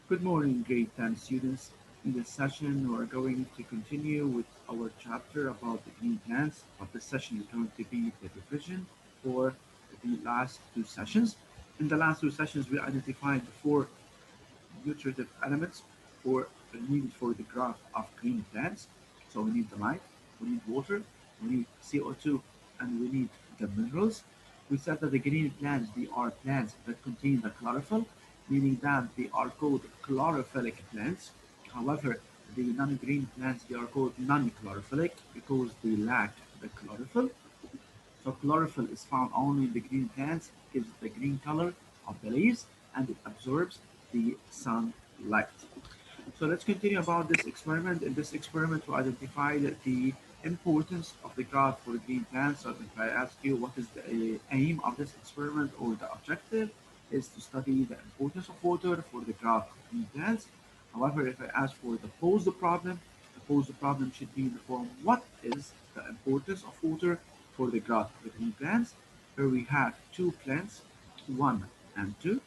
Good morning, grade 10 students. In this session, we're going to continue with our chapter about the green plants, but this session is going to be the revision for the last two sessions. In the last two sessions, we identified the four nutritive elements for needed for the growth of green plants. So we need the light, we need water, we need CO2, and we need the minerals. We said that the green plants, they are plants that contain the chlorophyll, meaning that they are called chlorophylltic plants. However, the non-green plants, they are called non-chlorophylltic because they lack the chlorophyll. So chlorophyll is found only in the green plants, gives the green color of the leaves, and it absorbs the sunlight. So let's continue about this experiment. In this experiment, we identified the importance of the growth for green plants. So if I ask you what is the aim of this experiment or the objective, is to study the importance of water for the growth of green plants. However, if I ask for the posed problem should be in the form what is the importance of water for the growth of the green plants? Here we have two plants, one and two.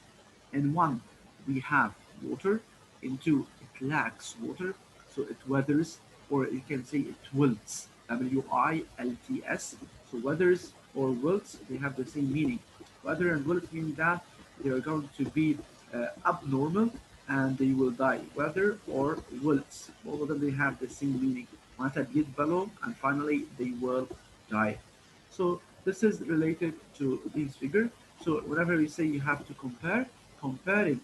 In one, we have water. In two, it lacks water, so it withers, or you can say it wilts. W-I-L-T-S. So withers or wilts, they have the same meaning. Wither and wilt mean that they are going to be abnormal and they will die. Wither or wilts, both of them they have the same meaning. معناتها بيدبلوا and finally they will die. So this is related to this figure. So whenever we say you have to comparing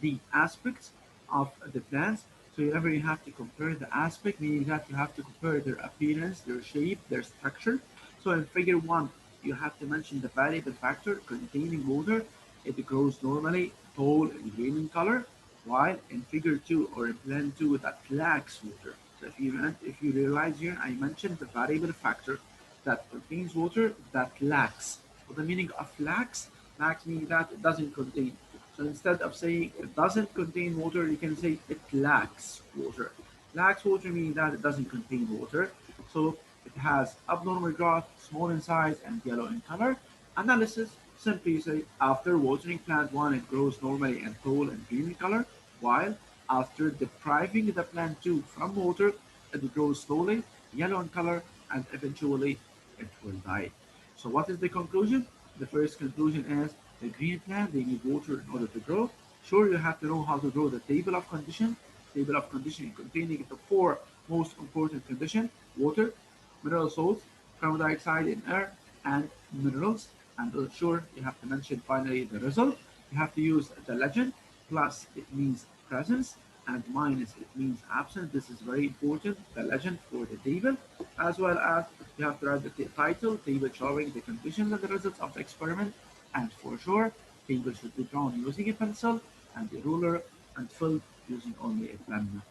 the aspects of the plants. So whenever you have to compare the aspect, meaning that you have to compare their appearance, their shape, their structure. So in figure one, you have to mention the variable factor containing water. It grows normally, tall and green in color, while in figure two or in plan two that lacks water. So if you realize here, I mentioned the variable factor that contains water that lacks. What the meaning of lacks? Lacks means that it doesn't contain. So instead of saying it doesn't contain water, you can say it lacks water. Lacks water means that it doesn't contain water. So it has abnormal growth, small in size, and yellow in color. Analysis simply say after watering plant 1, it grows normally and tall and green in color, while after depriving the plant 2 from water, it grows slowly, yellow in color, and eventually it will die. So what is the conclusion? The first conclusion is the green plant, they need water in order to grow. Sure, you have to know how to draw the table of condition. Table of condition containing the four most important conditions: water, mineral salts, carbon dioxide in air, and minerals. And sure, you have to mention finally the result. You have to use the legend. Plus, it means presence, and minus, it means absent. This is very important, the legend for the table, as well as you have to write the title, table showing the conditions and the results of the experiment. And for sure, table should be drawn using a pencil and a ruler and filled using only a pen.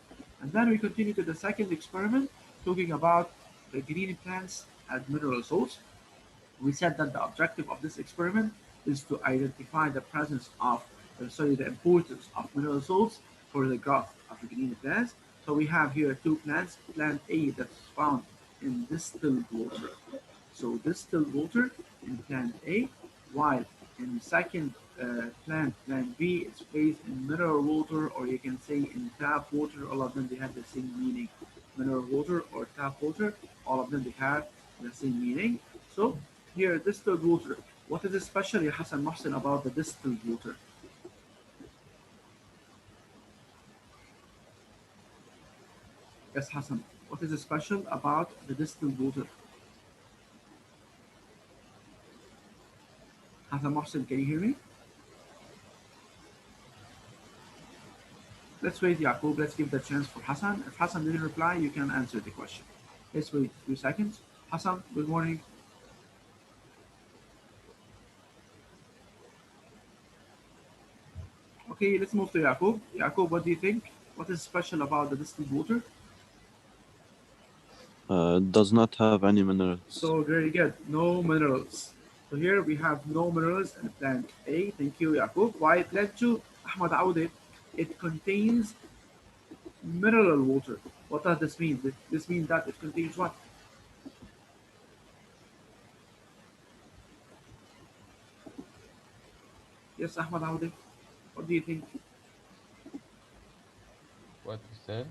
And then we continue to the second experiment, talking about the green plants and mineral salts. We said that the objective of this experiment is to identify the presence of, the importance of mineral salts for the growth of the green plants. So we have here two plants, plant A that's found in distilled water. So distilled water in plant A, while in the second plant B, it's based in mineral water, or you can say in tap water. All of them, they have the same meaning. Mineral water or tap water, all of them, they have the same meaning. So here, distilled water. What is especially Hassan Mohsen about the distilled water? Yes, Hassan. What is special about the distilled water? Hassan Mohsen, can you hear me? Let's wait, Yaqub. Let's give the chance for Hassan. If Hassan didn't reply, you can answer the question. Let's wait a few seconds. Hassan, good morning. Okay, let's move to Yaqub. Yaqub, what do you think? What is special about the distilled water? Does not have any minerals. So very good. No minerals. So here we have no minerals in plant A. Thank you, Yaqub. While plant 2, Ahmad Aoude, it contains mineral water. What does this mean? This means that it contains what? Yes, Ahmad Aoude. What do you think? What is that?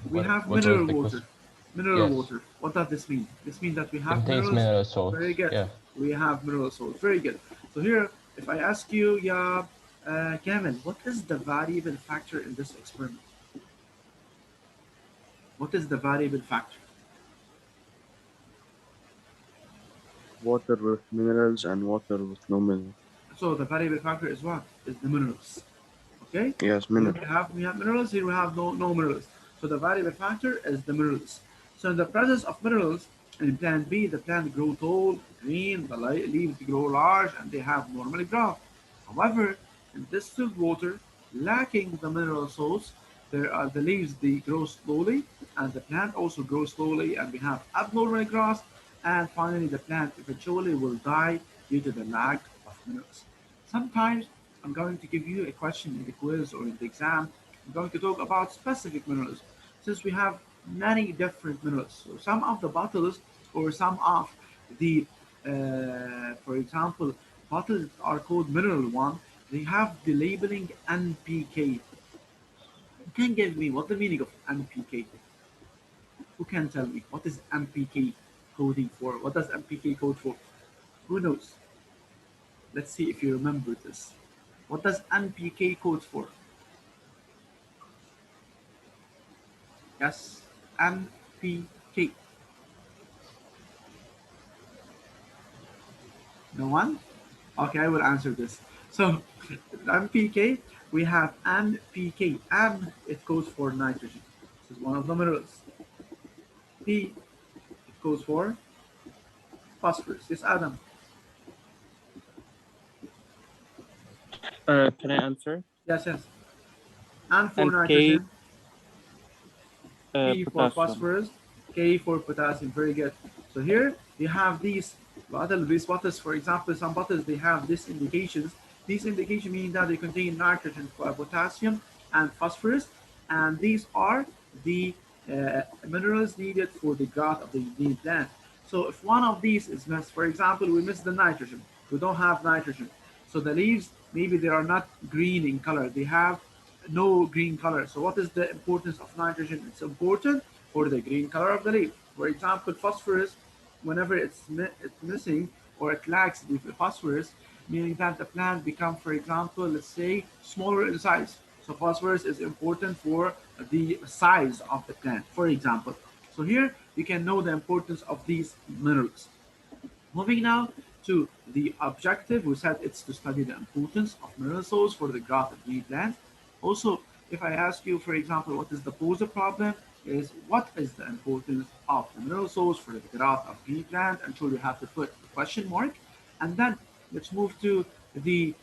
We have What was mineral the water. question? Mineral Yes, water. What does this mean? This means that we have contains minerals. mineral Very salts. good. Yeah. We have mineral salts. Very good. So here, if I ask you, yeah, Kamel, what is the variable factor in this experiment? What is the variable factor? Water with minerals and water with no minerals. So the variable factor is what? Is the minerals. Okay? Yes, Here minerals. we have minerals, here we have no minerals. So the variable factor is the minerals. So in the presence of minerals in plant B, the plant grow tall, green, the leaves grow large, and they have normal growth. However, in distilled water, lacking the mineral salts, there are the leaves they grow slowly, and the plant also grows slowly, and we have abnormal growth, and finally the plant eventually will die due to the lack of minerals. Sometimes I'm going to give you a question in the quiz or in the exam. I'm going to talk about specific minerals since we have many different minerals. So some of the bottles or some of the, for example, bottles are called mineral one. They have the labeling NPK. You can give me what the meaning of NPK? Who can tell me what is NPK coding for? What does NPK code for? Who knows? Let's see if you remember this. What does NPK code for? Yes, NPK. No one? Okay, I will answer this. So, NPK, we have NPK. N, it goes for nitrogen. This is one of the minerals. P, it goes for phosphorus. Yes, Adam. Can I answer? Yes, yes. N for And K, nitrogen, P for potassium. phosphorus, K for potassium. Very good. So here you have these bottles, for example, some bottles they have these indications. These indications mean that they contain nitrogen, potassium, and phosphorus, and these are the minerals needed for the growth of the green plant. So if one of these is missed, for example, we miss the nitrogen, we don't have nitrogen. So the leaves maybe they are not green in color; they have no green color. So what is the importance of nitrogen? It's important for the green color of the leaf. For example, phosphorus, whenever it's missing or it lacks the phosphorus, meaning that the plant become, for example, let's say smaller in size. So phosphorus is important for the size of the plant, for example. So here you can know the importance of these minerals. Moving now to the objective, we said it's to study the importance of mineral salts for the growth of green plants. Also, if I ask you, for example, what is the pose problem, is what is the importance of the mineral salts for the growth of green plant? I'm sure you have to put a question mark. And then let's move to the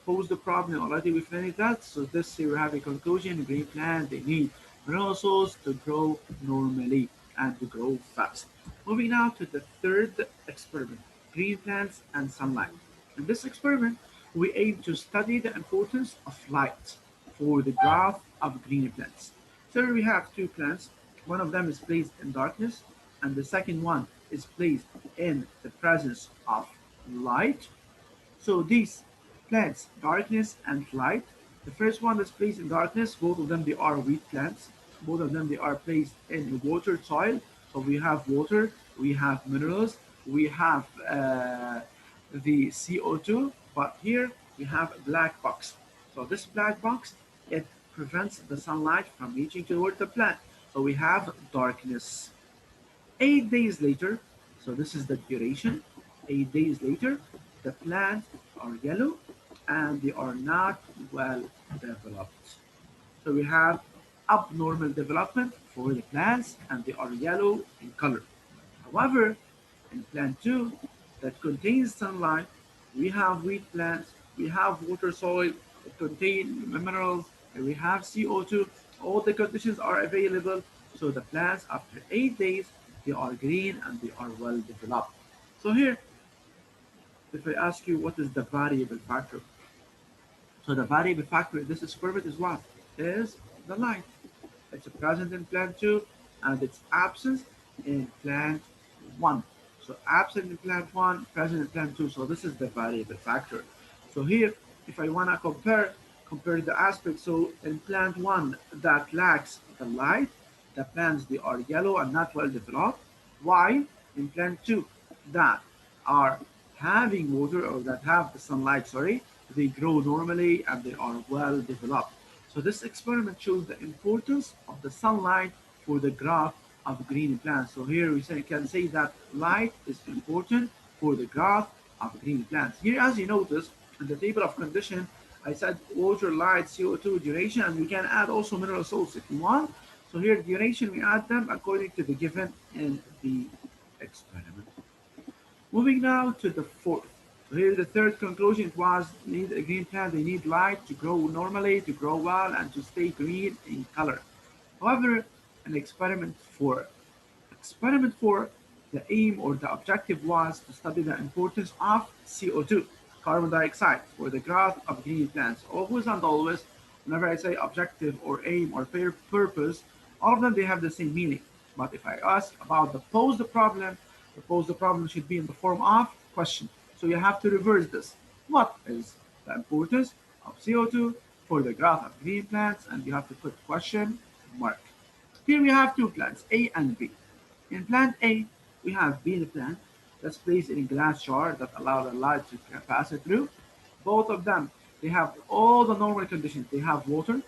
pose the problem. Already we finished that. So this here we have a conclusion. Green plant, they need mineral salts to grow normally and to grow fast. Moving now to the third experiment, green plants and sunlight. In this experiment, we aim to study the importance of light for the growth of green plants. So we have two plants. One of them is placed in darkness, and the second one is placed in the presence of light. So these plants, darkness and light. The first one is placed in darkness. Both of them they are wheat plants. Both of them they are placed in water soil. So we have water, we have minerals, we have the CO2. But here we have a black box. So this black box it prevents the sunlight from reaching toward the plant. So we have darkness. 8 days later, so this is the duration. 8 days later, the plants are yellow and they are not well developed. So we have abnormal development for the plants and they are yellow in color. However, in plant 2 that contains sunlight, we have wheat plants, we have water soil, it contains minerals, and we have CO2. All the conditions are available. So the plants after 8 days, they are green and they are well developed. So here, if I ask you what is the variable factor, so the variable factor in this experiment is what? Is the light. It's present in plant 2 and its absence in plant 1. So absent in plant 1, present in plant 2. So this is the variable factor. So here, if I want to compare the aspects. So in plant 1 that lacks the light, the plants they are yellow and not well developed. While in plant 2 that are having water or that have the sunlight, sorry, they grow normally and they are well developed. So this experiment shows the importance of the sunlight for the growth of green plants. So here can say that light is important for the growth of green plants. Here, as you notice, in the table of condition, I said water, light, CO2, duration, and we can add also mineral salts if you want. So here, duration, we add them according to the given in the experiment. Moving now to the fourth. So here the third conclusion it was need a green plant, they need light to grow normally, to grow well, and to stay green in color. However, an experiment for the aim or the objective was to study the importance of CO2, carbon dioxide, for the growth of green plants. Always and always, whenever I say objective or aim or purpose, all of them they have the same meaning. But if I ask about the pose the problem should be in the form of question. So you have to reverse this. What is the importance of CO2 for the growth of green plants? And you have to put question mark. Here we have two plants, A and B. In plant A, we have bean plant that's placed in a glass jar that allow the light to pass it through. Both of them, they have all the normal conditions. They have water,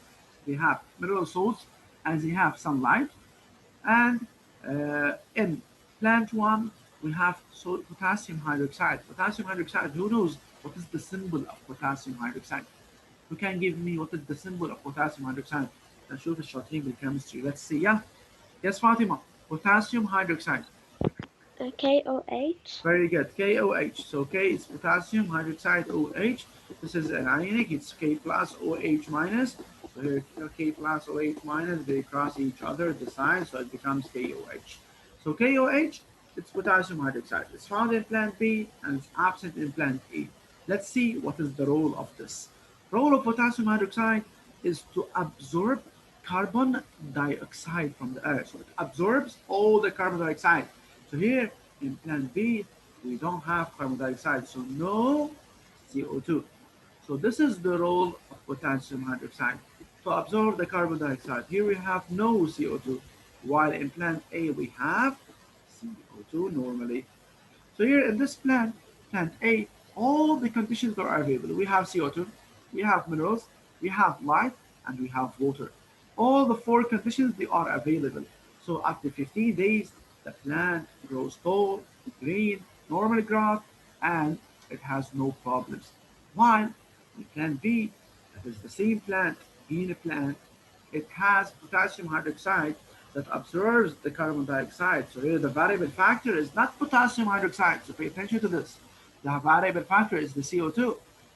they have mineral salts, and they have sunlight. And in plant 1, we have potassium hydroxide. Potassium hydroxide, who knows what is the symbol of potassium hydroxide? Who can give me what is the symbol of potassium hydroxide? نشوف الشاطرين بالchemistry. Let's see. Yeah. Yes, Fatima. Potassium hydroxide. KOH. Very good. KOH. So K is potassium hydroxide OH. This is an ionic. It's K plus OH minus. So here K plus OH minus, they cross each other, the sign, so it becomes KOH. So KOH, it's potassium hydroxide. It's found in plant B and it's absent in plant A. Let's see what is the role of this. Role of potassium hydroxide is to absorb carbon dioxide from the air. So it absorbs all the carbon dioxide. So here in plant B, we don't have carbon dioxide, so no CO2. So this is the role of potassium hydroxide, to absorb the carbon dioxide. Here we have no CO2, while in plant A we have CO2 normally. So here in this plant A, all the conditions are available. We have CO2, we have minerals, we have light, and we have water. All the four conditions, they are available. So after 15 days, the plant grows tall, green, normal growth, and it has no problems. While in plant B, that is the same plant, being a plant, it has potassium hydroxide that absorbs the carbon dioxide. So here the variable factor is not potassium hydroxide. So pay attention to this. The variable factor is the CO2.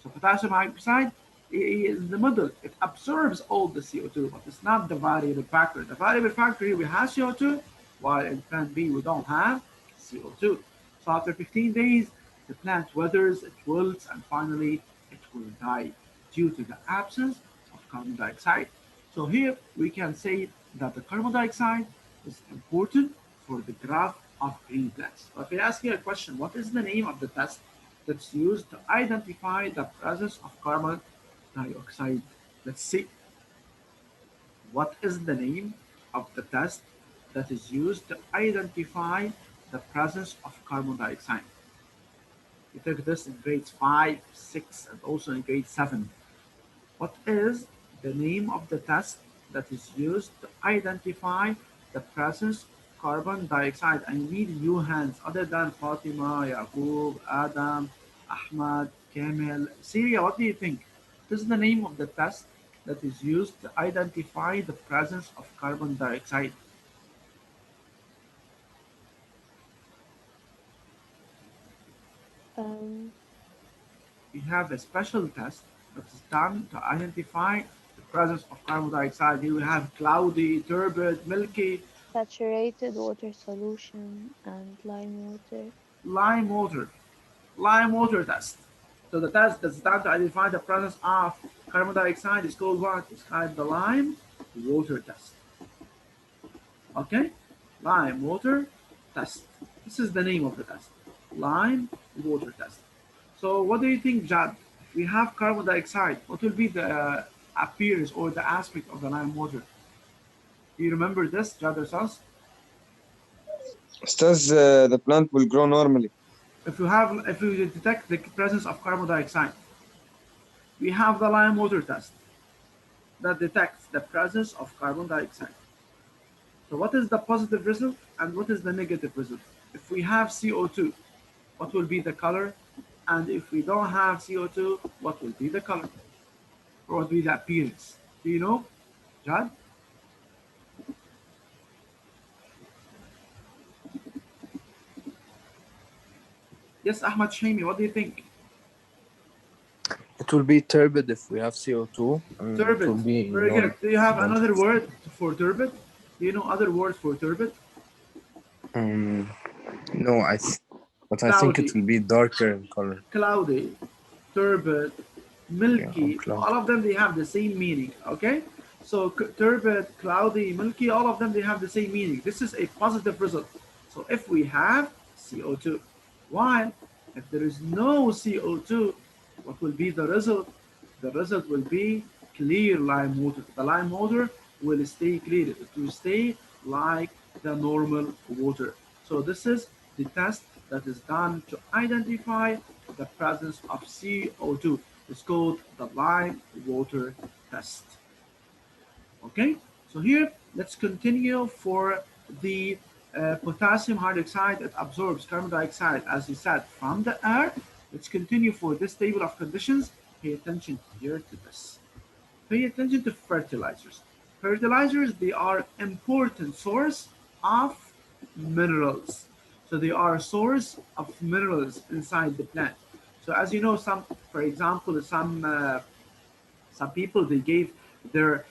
So potassium hydroxide is in the middle. It absorbs all the CO2, but it's not the variable factor. The variable factor here we have CO2, while in plant B we don't have CO2. So after 15 days, the plant withers, it wilts, and finally it will die due to the absence of carbon dioxide. So here we can say that the carbon dioxide is important for the growth of green plants. So if I ask you a question, what is the name of the test that's used to identify the presence of carbon dioxide? Let's see. What is the name of the test that is used to identify the presence of carbon dioxide? We took this in grades 5, 6, and also in grade 7. What is the name of the test that is used to identify the presence of carbon dioxide? I need new hands other than Fatima, Yaqub, Adam, Ahmad, Kamil. Syria, what do you think? What is the name of the test that is used to identify the presence of carbon dioxide? Um, We have a special test that is done to identify the presence of carbon dioxide. Here we have cloudy, turbid, milky, Saturated water solution and lime water. lime water. Lime water test. So the test that's done to identify the presence of carbon dioxide is called what? It's called the lime water test. Okay? Lime water test. This is the name of the test. Lime water test. So what do you think, Jad? If we have carbon dioxide, what will be the appearance or the aspect of the lime water? Do you remember this, Jadar Sas? Ustaz, the plant will grow normally. If you detect the presence of carbon dioxide, we have the lime water test that detects the presence of carbon dioxide. So what is the positive result and what is the negative result? If we have CO2, what will be the color? And if we don't have CO2, what will be the color? Or what will be the appearance? Do you know, Jad? Yes, Ahmad Shami, what do you think? It will be turbid if we have CO2, and it Turbid. will be Very normal good. Do you if we have don't another have. word for turbid? Do you know other words for turbid? Um, no, but I think it Cloudy, will be darker in color. cloudy, turbid, Yeah, or milky, cloud. all of them they have the same meaning. Okay, so turbid, cloudy, milky, all of them they have the same meaning. This is a positive result. So if we have CO2, while if there is no CO2, what will be the result? The result will be clear lime water. The lime water will stay clear. It will stay like the normal water. So this is the test that is done to identify the presence of CO2. It's called the lime water test. Okay, so here let's continue for the potassium hydroxide. It absorbs carbon dioxide, as you said, from the air. Let's continue for this table of conditions. Pay attention here to this. Pay attention to fertilizers. Fertilizers, they are important source of minerals. So they are a source of minerals inside the plant. So as you know, for example, some people they gave their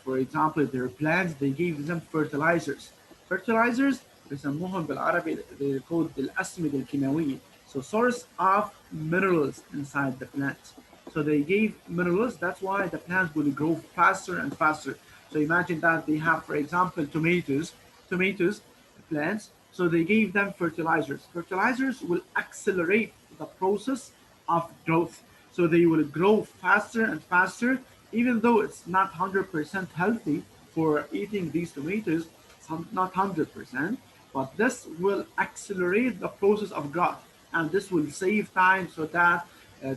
for example their plants they gave them fertilizers. Fertilizers بيسموهم بالعربي they're called الأسمدة الكيماوية. So source of minerals inside the plant. So they gave minerals, that's why the plant will grow faster and faster. So imagine that they have, for example, tomatoes plants. So they gave them fertilizers. Fertilizers will accelerate the process of growth. So they will grow faster and faster, even though it's not 100% healthy for eating these tomatoes, not 100%, but this will accelerate the process of growth, and this will save time so that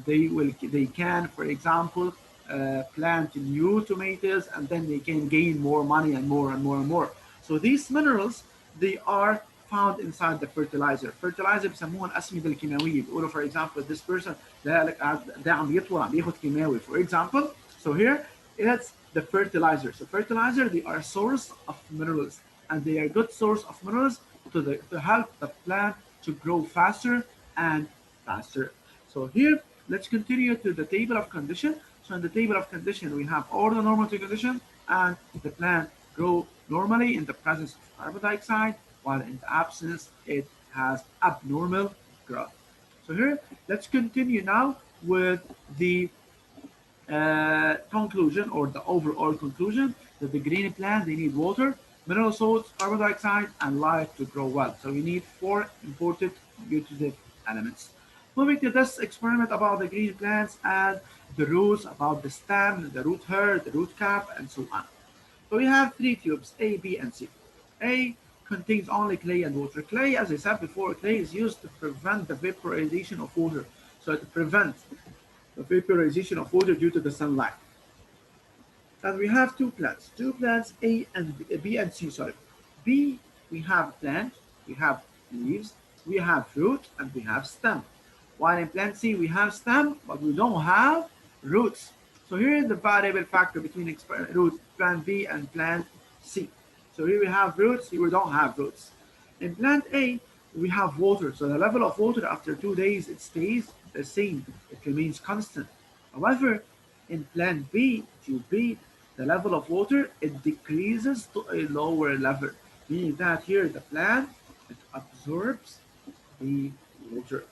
they can, for example, plant new tomatoes, and then they can gain more money and more and more and more. So these minerals they are found inside the fertilizer. Fertilizer بيسموها الأسمدة الكيماوية. بيقولوا for example this person ده عم يطول عم ياخد كيماوي for example. So here it's the fertilizer. So fertilizer they are a source of minerals, and they are a good source of minerals to help the plant to grow faster and faster. So here let's continue to the table of condition. So in the table of condition we have all the normal condition, and the plant grow normally in the presence of carbon dioxide, while in the absence it has abnormal growth. So here let's continue now with the conclusion or the overall conclusion that the green plant they need water, mineral salts, carbon dioxide, and light to grow well. So we need four important nutritive elements. Moving to this experiment about the green plants and the roots, about the stem, the root hair, the root cap, and so on. So we have three tubes, A, B, and C. A contains only clay and water. Clay, as I said before, clay is used to prevent the vaporization of water. So it prevents the vaporization of water due to the sunlight. And we have two plants A and B and C. Sorry, B we have plant, we have leaves, we have fruit, and we have stem. While in plant C we have stem, but we don't have roots. So here is the variable factor between root plant B and plant C. So here we have roots, here we don't have roots. In plant A, we have water. So the level of water after 2 days, it stays the same. It remains constant. However, in plant B, tube B, the level of water, it decreases to a lower level, meaning that here the plant, it absorbs the water.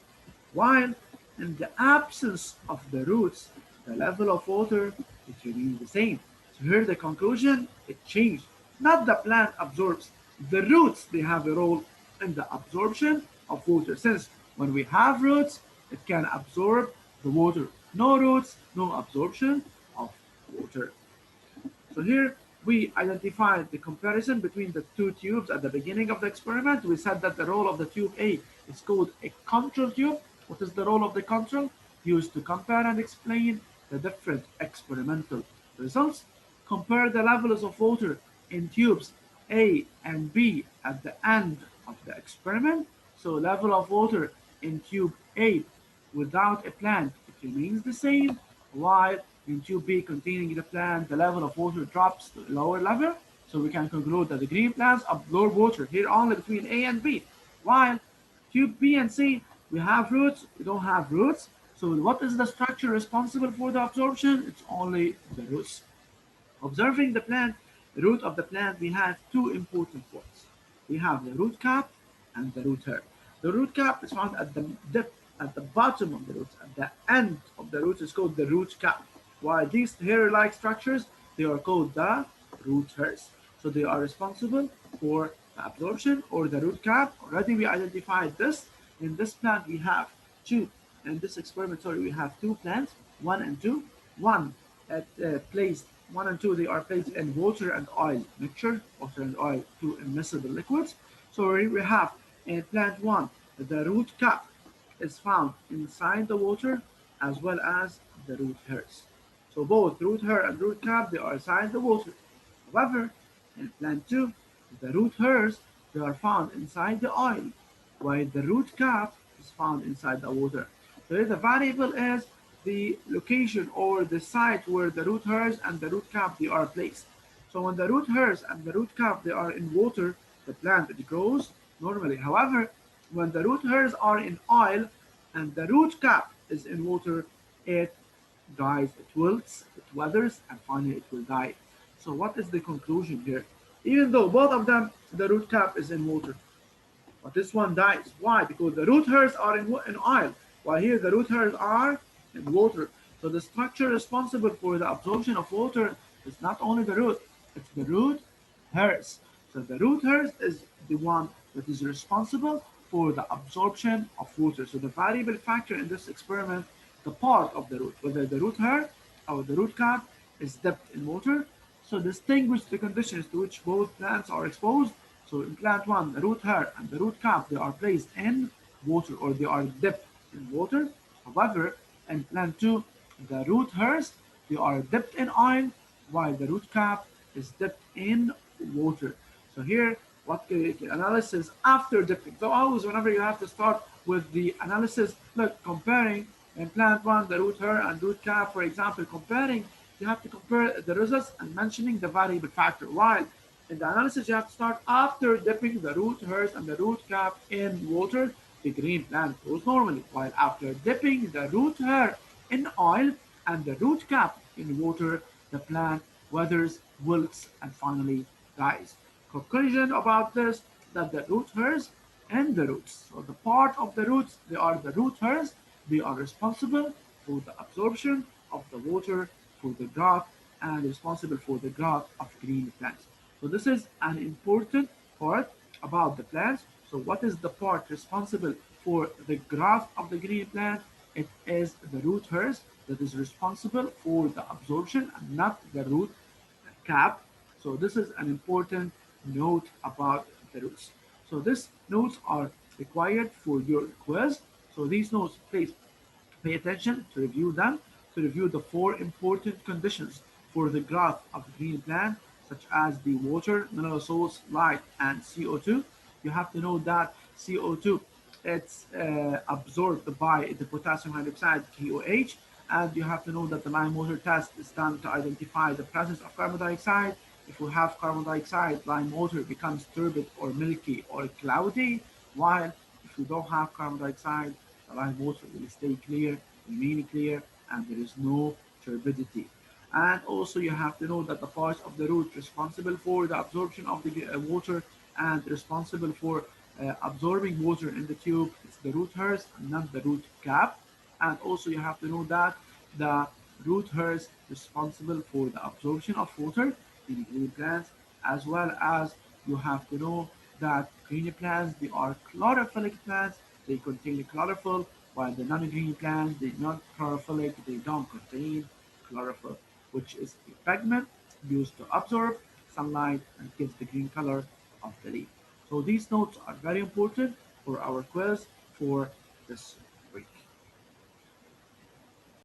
While in the absence of the roots, the level of water it remains the same. So here the conclusion it changed. Not the plant absorbs, the roots they have a role in the absorption of water. Since when we have roots, it can absorb the water. No roots, no absorption of water. water. So here we identified the comparison between the two tubes at the beginning of the experiment. We said that the role of the tube A is called a control tube. What is the role of the control? Used to compare and explain the different experimental results. Compare the levels of water in tubes A and B at the end of the experiment. So level of water in tube A without a plant, it remains the same, while in tube B containing the plant, the level of water drops to a lower level. So we can conclude that the green plants absorb water here only between A and B, while tube B and C, we have roots, we don't have roots. So what is the structure responsible for the absorption? It's only the roots. Observing the plant, the root of the plant, we have two important points. We have the root cap and the root hair. The root cap is found at the dip, at the bottom of the root, at the end of the root is called the root cap. While these hair-like structures, they are called the root hairs. So they are responsible for the absorption or the root cap. Already we identified this. In this plant we have two, in this experiment, sorry, we have two plants, one and two. One at placed one and two, they are placed in water and oil mixture, water and oil, two immiscible liquids. So we have in plant one, the root cap is found inside the water as well as the root hairs. So both root hair and root cap, they are inside the water. However, in plant two, the root hairs, they are found inside the oil, while the root cap is found inside the water. So here the variable is the location or the site where the root hairs and the root cap they are placed. So when the root hairs and the root cap they are in water, the plant it grows normally. However, when the root hairs are in oil and the root cap is in water, it dies, it wilts, it withers, and finally it will die. So what is the conclusion here? Even though both of them, the root cap is in water, but this one dies. Why? Because the root hairs are in oil, while here the root hairs are in water. So the structure responsible for the absorption of water is not only the root, it's the root hairs. So the root hairs is the one that is responsible for the absorption of water. So the variable factor in this experiment, the part of the root, whether the root hair or the root cap is dipped in water. So distinguish the conditions to which both plants are exposed. So in plant one, the root hair and the root cap, they are placed in water or they are dipped in water. However, in plant two, the root hairs, they are dipped in oil, while the root cap is dipped in water. So here, what the analysis after dipping. So always whenever you have to start with the analysis, look, comparing in plant one, the root hair and root cap, for example, comparing, you have to compare the results and mentioning the variable factor. While in the analysis, you have to start after dipping the root hairs and the root cap in water, the green plant grows normally. While after dipping the root hair in oil and the root cap in water, the plant withers, wilts, and finally dies. Conclusion about this, that the root hairs and the roots, so the part of the roots, they are the root hairs, they are responsible for the absorption of the water for the growth and responsible for the growth of green plants. So this is an important part about the plants. So what is the part responsible for the growth of the green plant? It is the root hairs that is responsible for the absorption and not the root cap. So this is an important note about the roots. So these notes are required for your quiz. So these notes, please pay attention to review them, to review the four important conditions for the growth of a green plant, such as the water, mineral salts, light, and CO2. You have to know that CO2, it's absorbed by the potassium hydroxide, KOH, and you have to know that the lime water test is done to identify the presence of carbon dioxide. If we have carbon dioxide, lime water becomes turbid or milky or cloudy, while if we don't have carbon dioxide, the lime water will stay clear, remain clear, and there is no turbidity. And also you have to know that the parts of the root responsible for the absorption of the water and responsible for absorbing water in the tube, it's the root hairs and not the root cap. And also you have to know that the root hairs responsible for the absorption of water in green plants, as well as you have to know that green plants, they are chlorophyll plants, they contain chlorophyll, while the non-green plants, they're not chlorophyll, they don't contain chlorophyll. which is a pigment used to absorb sunlight and gives the green color of the leaf. So these notes are very important for our quiz for this